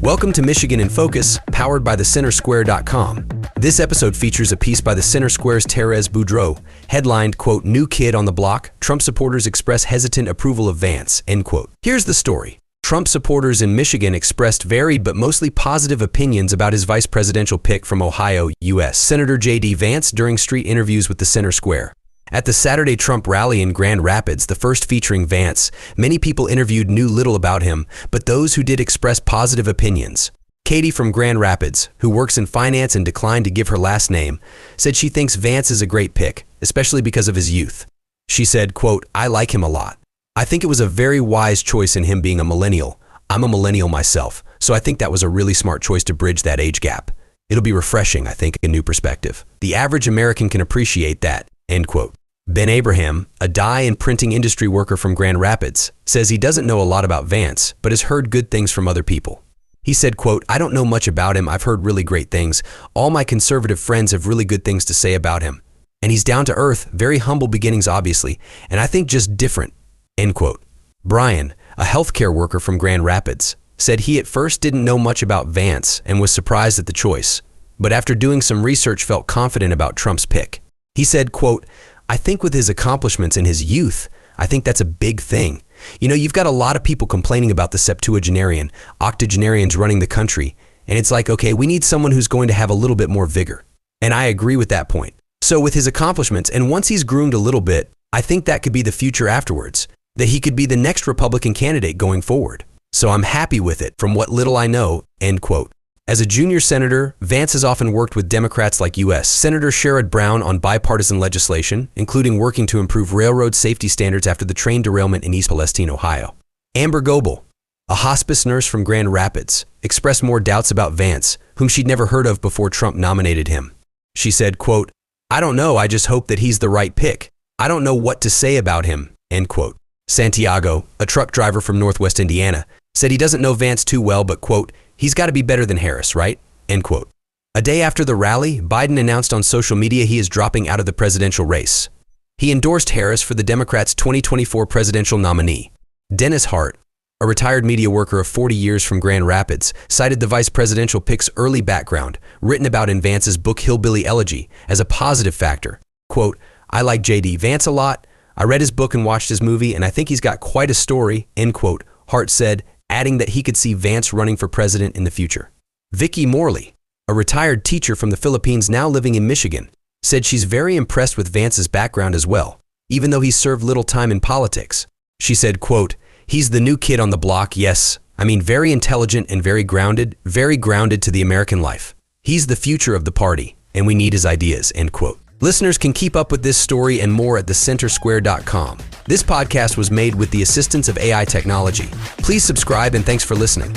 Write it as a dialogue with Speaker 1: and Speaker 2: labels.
Speaker 1: Welcome to Michigan in Focus, powered by thecentersquare.com. This episode features a piece by the Center Square's Thérèse Boudreau, headlined, quote, "New Kid on the Block, Trump supporters express hesitant approval of Vance," end quote. Here's the story. Trump supporters in Michigan expressed varied but mostly positive opinions about his vice presidential pick from Ohio, U.S. Senator J.D. Vance during street interviews with the Center Square. At the Saturday Trump rally in Grand Rapids, the first featuring Vance, many people interviewed knew little about him, but those who did express positive opinions. Katie from Grand Rapids, who works in finance and declined to give her last name, said she thinks Vance is a great pick, especially because of his youth. She said, quote, "I like him a lot. I think it was a very wise choice in him being a millennial. I'm a millennial myself, so I think that was a really smart choice to bridge that age gap. It'll be refreshing, I think, a new perspective. The average American can appreciate that," end quote. Ben Abraham, a dye and printing industry worker from Grand Rapids, says he doesn't know a lot about Vance, but has heard good things from other people. He said, quote, "I don't know much about him. I've heard really great things. All my conservative friends have really good things to say about him. And he's down to earth, very humble beginnings, obviously, and I think just different," end quote. Brian, a healthcare worker from Grand Rapids, said he at first didn't know much about Vance and was surprised at the choice, but after doing some research felt confident about Trump's pick. He said, quote, "I think with his accomplishments in his youth, I think that's a big thing. You know, you've got a lot of people complaining about the septuagenarian, octogenarians running the country, and it's like, okay, we need someone who's going to have a little bit more vigor." And I agree with that point. So with his accomplishments, and once he's groomed a little bit, I think that could be the future afterwards, that he could be the next Republican candidate going forward. So I'm happy with it from what little I know, end quote. As a junior senator, Vance has often worked with Democrats like U.S. Senator Sherrod Brown on bipartisan legislation, including working to improve railroad safety standards after the train derailment in East Palestine, Ohio. Amber Goebel, a hospice nurse from Grand Rapids, expressed more doubts about Vance, whom she'd never heard of before Trump nominated him. She said, quote, "I don't know, I just hope that he's the right pick. I don't know what to say about him," end quote. Santiago, a truck driver from Northwest Indiana, said he doesn't know Vance too well, but, quote, "He's got to be better than Harris, right?" End quote. A day after the rally, Biden announced on social media he is dropping out of the presidential race. He endorsed Harris for the Democrats' 2024 presidential nominee. Dennis Hart, a retired media worker of 40 years from Grand Rapids, cited the vice presidential pick's early background, written about in Vance's book Hillbilly Elegy, as a positive factor. Quote, "I like J.D. Vance a lot. I read his book and watched his movie, and I think he's got quite a story," end quote, Hart said, adding that he could see Vance running for president in the future. Vicky Morley, a retired teacher from the Philippines now living in Michigan, said she's very impressed with Vance's background as well, even though he's served little time in politics. She said, quote, "He's the new kid on the block, yes. I mean, very intelligent and very grounded to the American life. He's the future of the party, and we need his ideas," end quote. Listeners can keep up with this story and more at thecentersquare.com. This podcast was made with the assistance of AI technology. Please subscribe and thanks for listening.